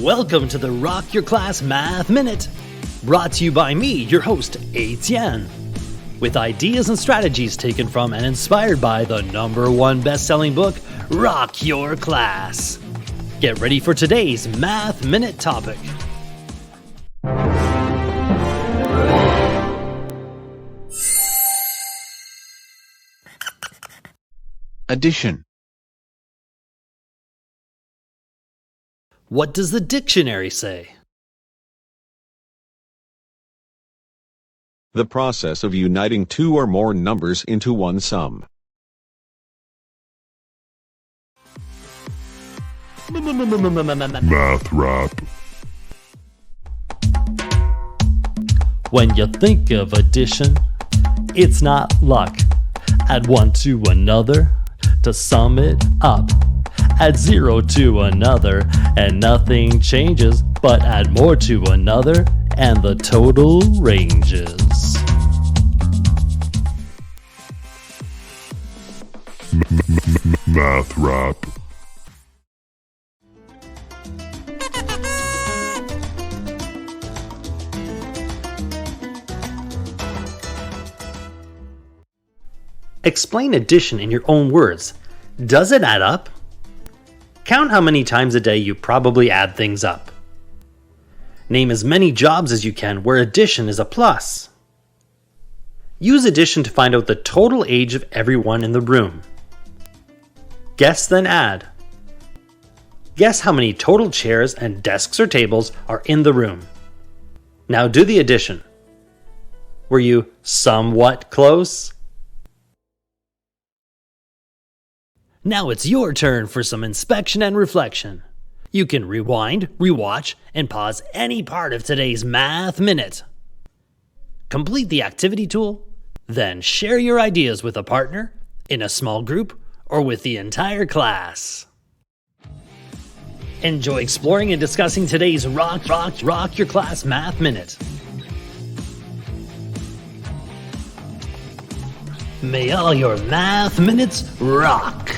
Welcome to the Rock Your Class Math Minute, brought to you by me, your host, Etienne, with ideas and strategies taken from and inspired by the #1 best-selling book, Rock Your Class. Get ready for today's Math Minute topic. Addition. What does the dictionary say? The process of uniting two or more numbers into one sum. Math rap. When you think of addition, it's not luck. Add one to another to sum it up. Add 0 to another and nothing changes, but add more to another and the total ranges. Math rap. Explain addition in your own words. Does it add up? Count how many times a day you probably add things up. Name as many jobs as you can where addition is a plus. Use addition to find out the total age of everyone in the room. Guess then add. Guess how many total chairs and desks or tables are in the room. Now do the addition. Were you somewhat close? Now it's your turn for some inspection and reflection. You can rewind, rewatch, and pause any part of today's Math Minute. Complete the activity tool, then share your ideas with a partner, in a small group, or with the entire class. Enjoy exploring and discussing today's Rock Your Class Math Minute. May all your math minutes rock!